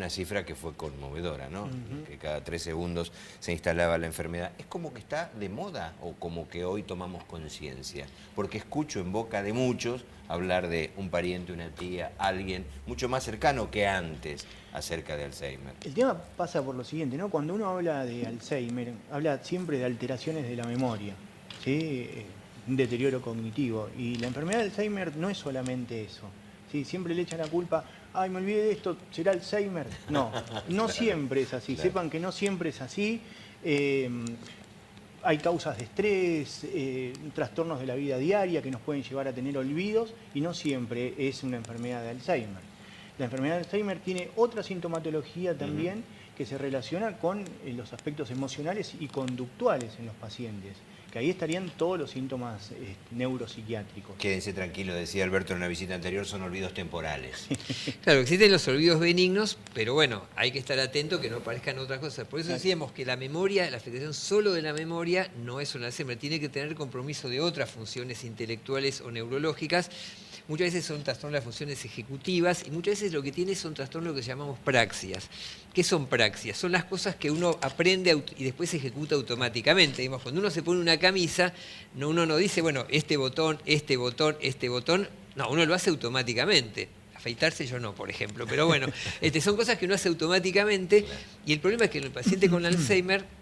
una cifra que fue conmovedora, ¿no? Que cada 3 segundos se instalaba la enfermedad. ¿Es como que está de moda o como que hoy tomamos conciencia? Porque escucho en boca de muchos hablar de un pariente, una tía, alguien mucho más cercano que antes acerca de Alzheimer. El tema pasa por lo siguiente, ¿no? Cuando uno habla de Alzheimer, habla siempre de alteraciones de la memoria, ¿sí? Un deterioro cognitivo. Y la enfermedad de Alzheimer no es solamente eso. ¿Sí? Siempre le echan la culpa, ay, me olvidé de esto, ¿será Alzheimer? No, no Claro. siempre es así. Claro. Sepan que no siempre es así. Hay causas de estrés, trastornos de la vida diaria que nos pueden llevar a tener olvidos y no siempre es una enfermedad de Alzheimer. La enfermedad de Alzheimer tiene otra sintomatología también que se relaciona con los aspectos emocionales y conductuales en los pacientes, que ahí estarían todos los síntomas neuropsiquiátricos. Quédense tranquilos, decía Alberto en una visita anterior, son olvidos temporales. Claro, existen los olvidos benignos, pero bueno, hay que estar atento que no aparezcan otras cosas. Por eso decíamos que la memoria, la afectación solo de la memoria no es un Alzheimer, tiene que tener compromiso de otras funciones intelectuales o neurológicas. Muchas veces son trastornos de las funciones ejecutivas y muchas veces lo que tiene son trastornos que llamamos praxias. ¿Qué son praxias? Son las cosas que uno aprende y después se ejecuta automáticamente. Digamos, cuando uno se pone una camisa, uno no dice, bueno, este botón, este botón, este botón. No, uno lo hace automáticamente. Afeitarse yo no, por ejemplo. Pero bueno, son cosas que uno hace automáticamente y el problema es que el paciente con Alzheimer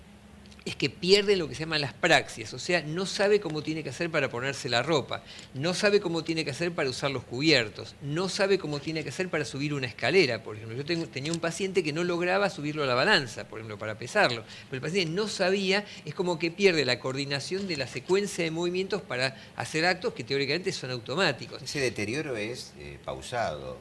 es que pierde lo que se llaman las praxias, o sea, no sabe cómo tiene que hacer para ponerse la ropa, no sabe cómo tiene que hacer para usar los cubiertos, no sabe cómo tiene que hacer para subir una escalera, por ejemplo. Yo tenía un paciente que no lograba subirlo a la balanza, por ejemplo, para pesarlo, pero el paciente no sabía, es como que pierde la coordinación de la secuencia de movimientos para hacer actos que teóricamente son automáticos. Ese deterioro es pausado,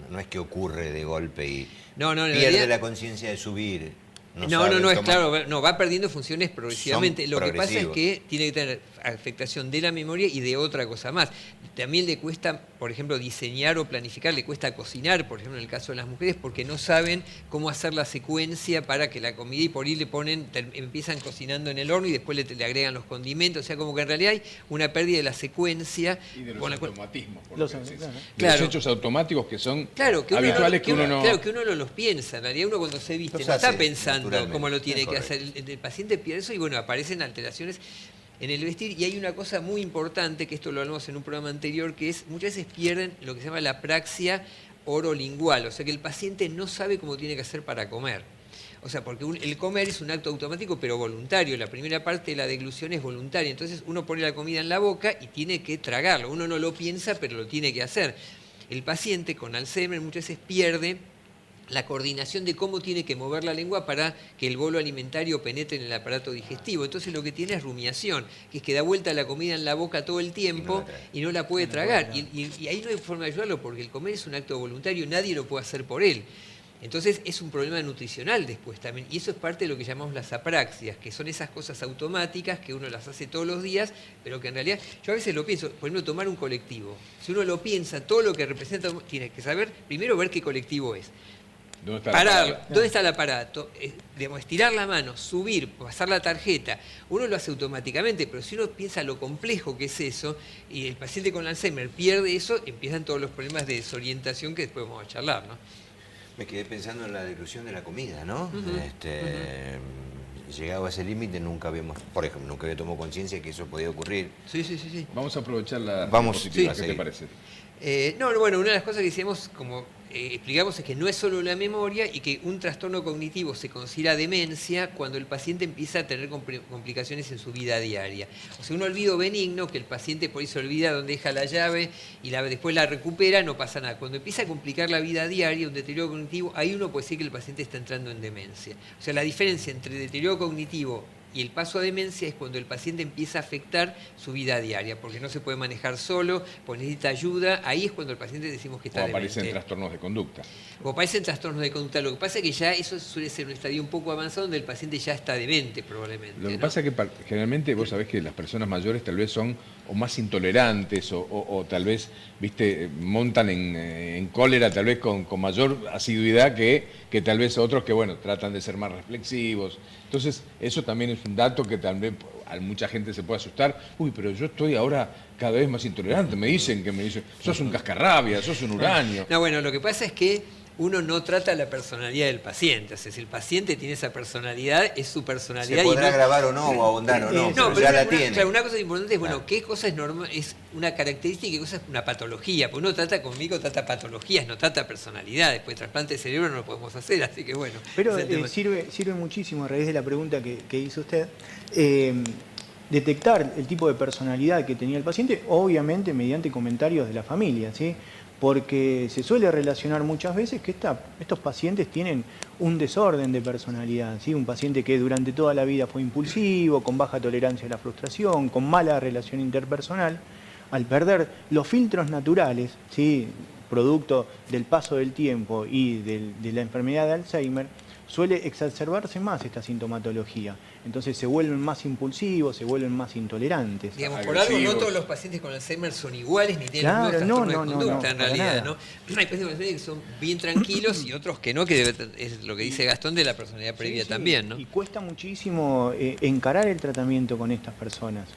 no es que ocurre de golpe y No, pierde realidad, la conciencia de subir. No, es claro, no, va perdiendo funciones progresivamente. Son Lo que pasa es progresivos. que tiene que tener afectación de la memoria y de otra cosa más. También le cuesta, por ejemplo, diseñar o planificar, le cuesta cocinar, por ejemplo, en el caso de las mujeres, porque no saben cómo hacer la secuencia para que la comida y por ahí le ponen, empiezan cocinando en el horno y después le agregan los condimentos. O sea, como que en realidad hay una pérdida de la secuencia. Y de los automatismos, por Los, lo que decís. claro. De los hechos automáticos que son Claro, que habituales que uno no... Claro, que uno no los piensa. En realidad uno cuando se viste Los no está hace pensando naturalmente. cómo lo tiene Es que correcto. hacer. El paciente pierde eso y bueno, aparecen alteraciones en el vestir. Y hay una cosa muy importante, que esto lo hablamos en un programa anterior, que es muchas veces pierden lo que se llama la praxia orolingual. O sea que el paciente no sabe cómo tiene que hacer para comer. O sea, porque el comer es un acto automático pero voluntario. La primera parte de la deglución es voluntaria. Entonces uno pone la comida en la boca y tiene que tragarlo. Uno no lo piensa, pero lo tiene que hacer. El paciente con Alzheimer muchas veces pierde la coordinación de cómo tiene que mover la lengua para que el bolo alimentario penetre en el aparato digestivo. Entonces lo que tiene es rumiación, que es que da vuelta la comida en la boca todo el tiempo y no la puede tragar. Y ahí no hay forma de ayudarlo porque el comer es un acto voluntario, nadie lo puede hacer por él. Entonces es un problema nutricional después también, y eso es parte de lo que llamamos las apraxias, que son esas cosas automáticas que uno las hace todos los días, pero que en realidad, yo a veces lo pienso, por ejemplo, tomar un colectivo. Si uno lo piensa, todo lo que representa, tiene que saber, primero ver qué colectivo es. ¿Dónde está Pararlo, ¿dónde está el aparato? Digamos, estirar la mano, subir, pasar la tarjeta, uno lo hace automáticamente, pero si uno piensa lo complejo que es eso, y el paciente con Alzheimer pierde eso, empiezan todos los problemas de desorientación que después vamos a charlar, ¿no? Me quedé pensando en la deglución de la comida, ¿no? Llegado a ese límite nunca habíamos, por ejemplo, nunca había tomado conciencia que eso podía ocurrir. Sí. Vamos a aprovechar la Vamos, diapositiva, sí, ¿qué te sí. parece? Bueno, una de las cosas que decíamos, como explicamos, es que no es solo la memoria y que un trastorno cognitivo se considera demencia cuando el paciente empieza a tener complicaciones en su vida diaria. O sea, un olvido benigno, que el paciente por ahí se olvida dónde deja la llave y después la recupera, no pasa nada. Cuando empieza a complicar la vida diaria, un deterioro cognitivo, ahí uno puede decir que el paciente está entrando en demencia. O sea, la diferencia entre deterioro cognitivo y el paso a demencia es cuando el paciente empieza a afectar su vida diaria, porque no se puede manejar solo, pues necesita ayuda. Ahí es cuando el paciente decimos que está O demente. aparecen trastornos de conducta. O aparecen trastornos de conducta. Lo que pasa es que ya eso suele ser un estadio un poco avanzado donde el paciente ya está demente probablemente. Lo que ¿no? pasa es que generalmente vos sabés que las personas mayores tal vez son o más intolerantes o tal vez, viste, montan en cólera tal vez con mayor asiduidad que tal vez otros que, bueno, tratan de ser más reflexivos. Entonces, eso también es un dato que también a mucha gente se puede asustar. Uy, pero yo estoy ahora cada vez más intolerante. Me dicen, sos un cascarrabia, sos un uranio. No, bueno, lo que pasa es que uno no trata la personalidad del paciente. O sea, si el paciente tiene esa personalidad, es su personalidad. Se podrá y no, grabar o no, o ahondar o no, pero ya la tiene. Claro, una cosa importante es, bueno, Claro. qué cosa es normal, es una característica y qué cosa es una patología. Porque uno trata conmigo, trata patologías, no trata personalidad. Después, trasplante de cerebro no lo podemos hacer, así que bueno. Pero ese es el tema. sirve muchísimo, a raíz de la pregunta que hizo usted, detectar el tipo de personalidad que tenía el paciente, obviamente mediante comentarios de la familia, ¿sí? Porque se suele relacionar muchas veces que estos pacientes tienen un desorden de personalidad, ¿sí? Un paciente que durante toda la vida fue impulsivo, con baja tolerancia a la frustración, con mala relación interpersonal, al perder los filtros naturales, ¿sí? Producto del paso del tiempo y de la enfermedad de Alzheimer, suele exacerbarse más esta sintomatología. Entonces se vuelven más impulsivos, se vuelven más intolerantes. Digamos, por algo no todos los pacientes con Alzheimer son iguales ni tienen los mismos trastornos de conducta en realidad, ¿no? Hay pacientes con Alzheimer que son bien tranquilos y otros que no, que es lo que dice Gastón de la personalidad previa también, ¿no? Y cuesta muchísimo encarar el tratamiento con estas personas.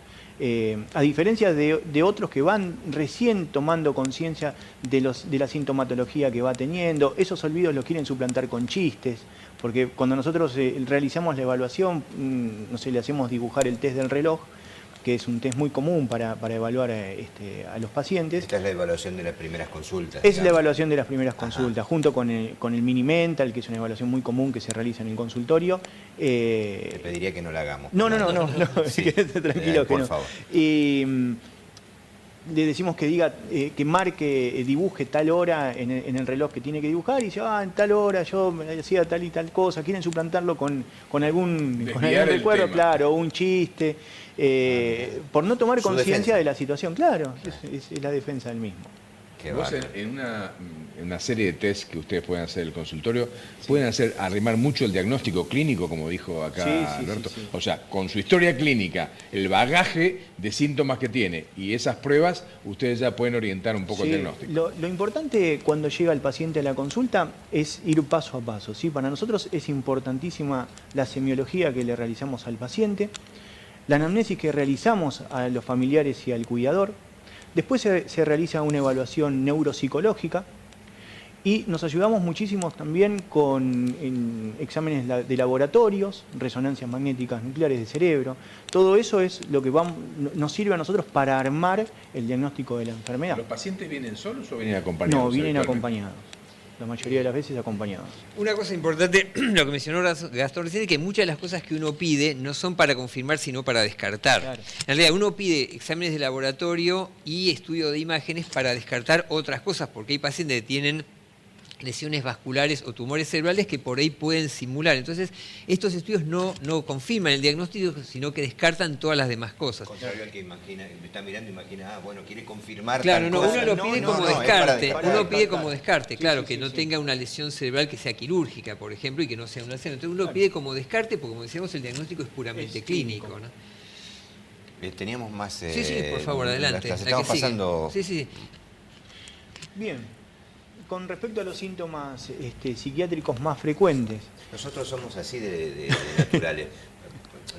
A diferencia de otros que van recién tomando conciencia de la sintomatología que va teniendo, esos olvidos los quieren suplantar con chistes, porque cuando nosotros realizamos la evaluación, no sé, le hacemos dibujar el test del reloj, que es un test muy común para evaluar a los pacientes. Esta es la evaluación de las primeras consultas. Es la evaluación de las primeras consultas, junto con el mini mental, que es una evaluación muy común que se realiza en el consultorio. Te pediría que no la hagamos. No, Sí. quédate tranquilo que por no. favor. Y le decimos que diga, que marque, dibuje tal hora en el reloj que tiene que dibujar, y dice, en tal hora yo hacía tal y tal cosa. Quieren suplantarlo con algún recuerdo, tema. claro, un chiste, por no tomar Su conciencia defensa. de la situación. Claro, es la defensa del mismo. Qué Vos bárbaro. en una serie de test que ustedes pueden hacer en el consultorio, pueden arrimar mucho el diagnóstico clínico, como dijo acá Sí, Alberto. sí. O sea, con su historia clínica, el bagaje de síntomas que tiene y esas pruebas, ustedes ya pueden orientar un poco el Sí, diagnóstico. lo importante cuando llega el paciente a la consulta es ir paso a paso, ¿sí? Para nosotros es importantísima la semiología que le realizamos al paciente, la anamnesis que realizamos a los familiares y al cuidador. Después se realiza una evaluación neuropsicológica y nos ayudamos muchísimo también con exámenes de laboratorios, resonancias magnéticas nucleares de cerebro. Todo eso es lo que nos sirve a nosotros para armar el diagnóstico de la enfermedad. ¿Los pacientes vienen solos o vienen acompañados? No, vienen habitualmente? acompañados. La mayoría de las veces acompañados. Una cosa importante, lo que mencionó Gastón recién, es que muchas de las cosas que uno pide no son para confirmar, sino para descartar. Claro. En realidad, uno pide exámenes de laboratorio y estudio de imágenes para descartar otras cosas, porque hay pacientes que tienen lesiones vasculares o tumores cerebrales que por ahí pueden simular. Entonces, estos estudios no confirman el diagnóstico, sino que descartan todas las demás cosas. Contrario al que imagina, me está mirando, imagina, bueno, quiere confirmar. Claro, tal no, cosa. uno lo pide como es para descarte, descartar. uno pide como descarte, claro, Sí, que sí, no sí. tenga una lesión cerebral que sea quirúrgica, por ejemplo, y que no sea una lesión. Entonces uno pide como descarte, porque como decíamos, el diagnóstico es puramente Es clínico, clínico. ¿no? Teníamos más. Sí, por favor, adelante. Las la estamos que sigue. pasando. Sí. Bien. Con respecto a los síntomas psiquiátricos más frecuentes, Nosotros somos así de naturales.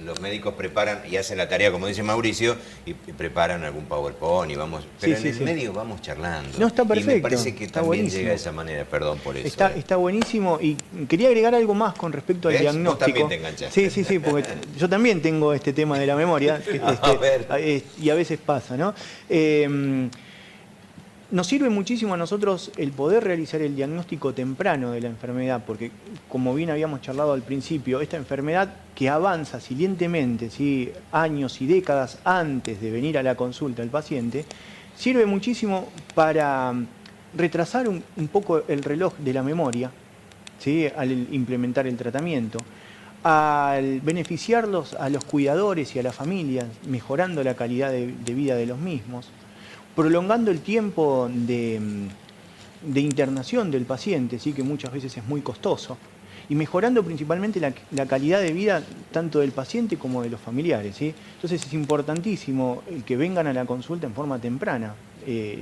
Los médicos preparan y hacen la tarea, como dice Mauricio, y preparan algún PowerPoint y vamos. Pero Sí, en sí, el sí. medio vamos charlando. No, está Y me perfecto, parece que está también buenísimo. llega de esa manera, perdón por eso. está buenísimo, y quería agregar algo más con respecto al ¿Ves? Vos diagnóstico. también te enganchaste. Sí, porque yo también tengo este tema de la memoria, A ver. y a veces pasa, ¿no? Nos sirve muchísimo a nosotros el poder realizar el diagnóstico temprano de la enfermedad, porque como bien habíamos charlado al principio, esta enfermedad que avanza silientemente, ¿sí? Años y décadas antes de venir a la consulta del paciente, sirve muchísimo para retrasar un poco el reloj de la memoria, ¿sí? Al implementar el tratamiento, al beneficiarlos a los cuidadores y a las familias, mejorando la calidad de vida de los mismos, prolongando el tiempo de internación del paciente, ¿sí? Que muchas veces es muy costoso, y mejorando principalmente la calidad de vida tanto del paciente como de los familiares, ¿sí? Entonces es importantísimo el que vengan a la consulta en forma temprana,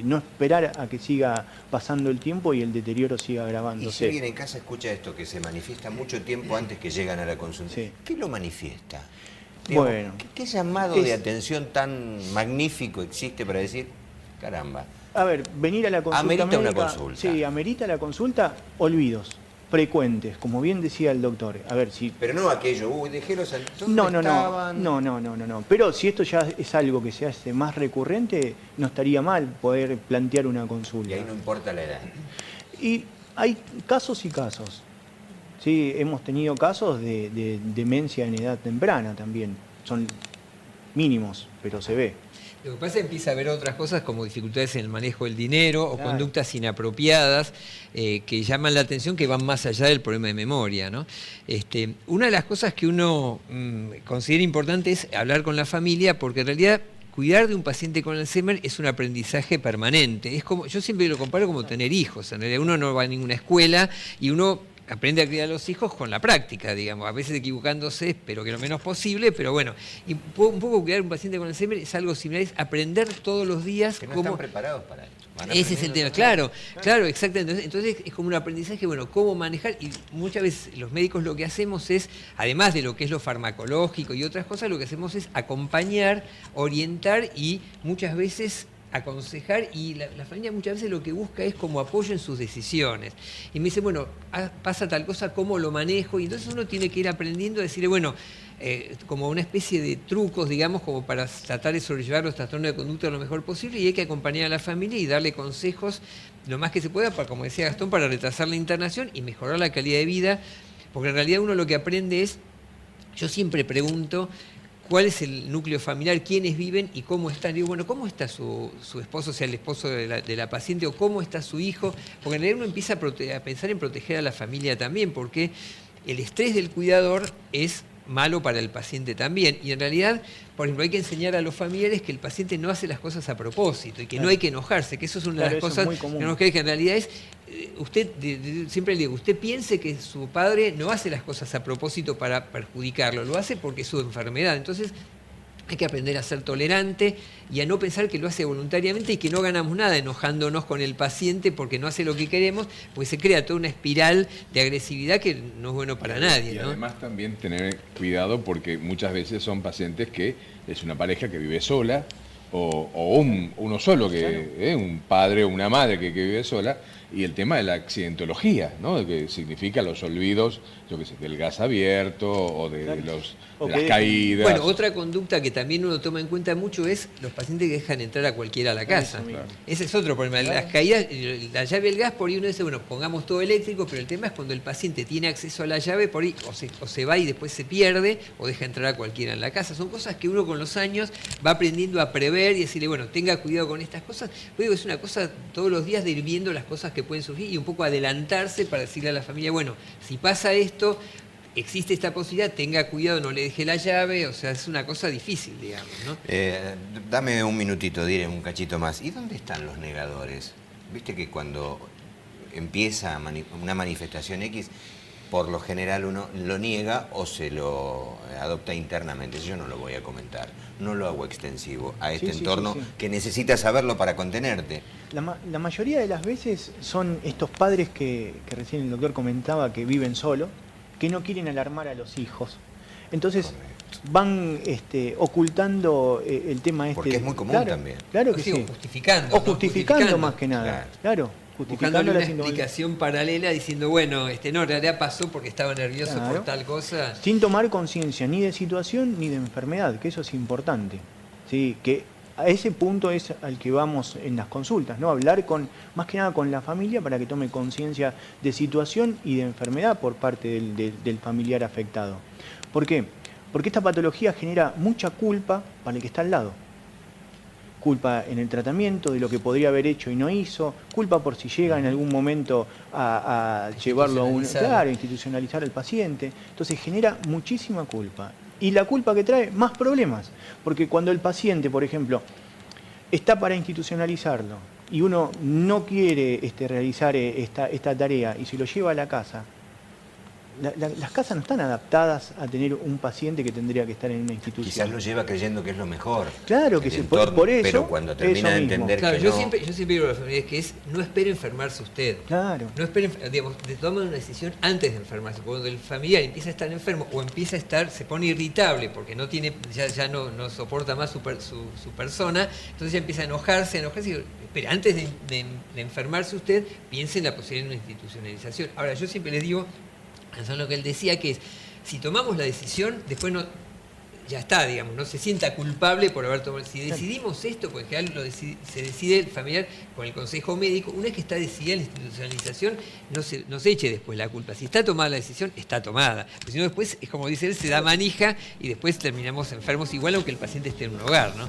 no esperar a que siga pasando el tiempo y el deterioro siga Y si agravándose. alguien en casa escucha esto, que se manifiesta mucho tiempo antes que llegan a la consulta, Sí. ¿qué lo manifiesta? Bueno, ¿Qué llamado de es- atención tan magnífico existe para decir, caramba, A ver, venir a la consulta Amerita una médica, consulta. sí, amerita la consulta, olvidos frecuentes, como bien decía el doctor. A ver, si Pero no aquello, dejé los... no. Pero si esto ya es algo que se hace más recurrente, no estaría mal poder plantear una consulta. Y ahí no importa la edad. Y hay casos y casos. Sí, hemos tenido casos de demencia en edad temprana también. Son mínimos, pero se ve. Lo que pasa es que empieza a haber otras cosas como dificultades en el manejo del dinero o Claro. conductas inapropiadas que llaman la atención, que van más allá del problema de memoria, ¿no? Una de las cosas que uno considera importante es hablar con la familia, porque en realidad cuidar de un paciente con Alzheimer es un aprendizaje permanente. Es como, yo siempre lo comparo como tener hijos. En realidad uno no va a ninguna escuela y uno aprende a criar a los hijos con la práctica, digamos, a veces equivocándose, pero que lo menos posible, pero bueno, y un poco cuidar a un paciente con Alzheimer es algo similar, es aprender todos los días Que no cómo... están preparados para esto. Van Ese es el tema, aprendiendo claro, exactamente. Entonces es como un aprendizaje, bueno, cómo manejar, y muchas veces los médicos lo que hacemos es, además de lo que es lo farmacológico y otras cosas, lo que hacemos es acompañar, orientar y muchas veces aconsejar, y la familia muchas veces lo que busca es como apoyo en sus decisiones. Y me dice, bueno, pasa tal cosa, ¿cómo lo manejo? Y entonces uno tiene que ir aprendiendo a decirle, bueno, como una especie de trucos, digamos, como para tratar de sobrellevar los trastornos de conducta lo mejor posible, y hay que acompañar a la familia y darle consejos lo más que se pueda, para, como decía Gastón, para retrasar la internación y mejorar la calidad de vida, porque en realidad uno lo que aprende es, yo siempre pregunto, ¿cuál es el núcleo familiar? ¿Quiénes viven y cómo están? Digo, bueno, ¿cómo está su esposo, o sea, el esposo de la paciente, o cómo está su hijo? Porque en realidad uno empieza a pensar en proteger a la familia también, porque el estrés del cuidador es malo para el paciente también. Y en realidad, por ejemplo, hay que enseñar a los familiares que el paciente no hace las cosas a propósito y que no hay que enojarse, que eso es una de las cosas muy común. que no nos cree, que en realidad es, usted, siempre le digo, usted piense que su padre no hace las cosas a propósito para perjudicarlo, lo hace porque es su enfermedad. Entonces, hay que aprender a ser tolerante y a no pensar que lo hace voluntariamente y que no ganamos nada enojándonos con el paciente porque no hace lo que queremos, pues se crea toda una espiral de agresividad que no es bueno para nadie, Y ¿no? además también tener cuidado porque muchas veces son pacientes que es una pareja que vive sola o uno solo, que un padre o una madre que vive sola, y el tema de la accidentología, ¿no? Que significa los olvidos, yo qué sé, del gas abierto o de, Claro. de las caídas. Bueno, otra conducta que también uno toma en cuenta mucho es los pacientes que dejan entrar a cualquiera a la casa. mismo. Ese es otro problema. Las caídas, la llave del gas, por ahí uno dice, bueno, pongamos todo eléctrico, pero el tema es cuando el paciente tiene acceso a la llave, por ahí o se va y después se pierde, o deja entrar a cualquiera en la casa. Son cosas que uno con los años va aprendiendo a prever y decirle, bueno, tenga cuidado con estas cosas. Pues digo, es una cosa todos los días de ir viendo las cosas que pueden surgir y un poco adelantarse para decirle a la familia, bueno, si pasa esto, existe esta posibilidad, tenga cuidado, no le deje la llave, o sea, es una cosa difícil, digamos, ¿no? Dame un minutito, diré un cachito más. ¿Y dónde están los negadores? Viste que cuando empieza una manifestación X, por lo general uno lo niega o se lo adopta internamente. Yo no lo voy a comentar, no lo hago extensivo a este Sí, entorno sí. que necesitas saberlo para contenerte. La mayoría de las veces son estos padres que recién el doctor comentaba que viven solos, que no quieren alarmar a los hijos. Entonces van ocultando el tema este. Porque es muy común Claro, también. Claro que Sí, sí. o justificando. O ¿no? justificando más que nada. Claro, justificando Buscándole la una síndrome. explicación paralela diciendo, bueno, no, en realidad pasó porque estaba nervioso Claro. por tal cosa. Sin tomar conciencia ni de situación ni de enfermedad, que eso es importante. Sí, que a ese punto es al que vamos en las consultas, ¿no? Hablar más que nada con la familia para que tome conciencia de situación y de enfermedad por parte del familiar afectado. ¿Por qué? Porque esta patología genera mucha culpa para el que está al lado. Culpa en el tratamiento, de lo que podría haber hecho y no hizo, culpa por si llega en algún momento a llevarlo a institucionalizar al paciente. Entonces genera muchísima culpa. Y la culpa que trae, más problemas. Porque cuando el paciente, por ejemplo, está para institucionalizarlo y uno no quiere realizar esta tarea y se lo lleva a la casa, las casas no están adaptadas a tener un paciente que tendría que estar en una institución. Quizás lo lleva creyendo que es lo mejor. Claclaro que el sí, entorno, por eso. pero cuando termina de entender Claro, que yo no... siempre digo a las familias que no espere enfermarse usted. Claro. No esperen, digamos, tomen una decisión antes de enfermarse. Cuando el familiar empieza a estar enfermo o empieza a estar, se pone irritable porque no tiene, ya no soporta más su persona, entonces ya empieza a enojarse y digo, espera, antes de enfermarse usted, piense en la posibilidad de una institucionalización. Ahora, yo siempre les digo, pensando en lo que él decía, que es, si tomamos la decisión, después no, ya está, digamos, no se sienta culpable por haber tomado. Si decidimos esto, porque en general se decide el familiar con el consejo médico, una vez que está decidida la institucionalización, no se eche después la culpa. Si está tomada la decisión, está tomada. Porque si no, después, es como dice él, se da manija y después terminamos enfermos igual aunque el paciente esté en un hogar, ¿no?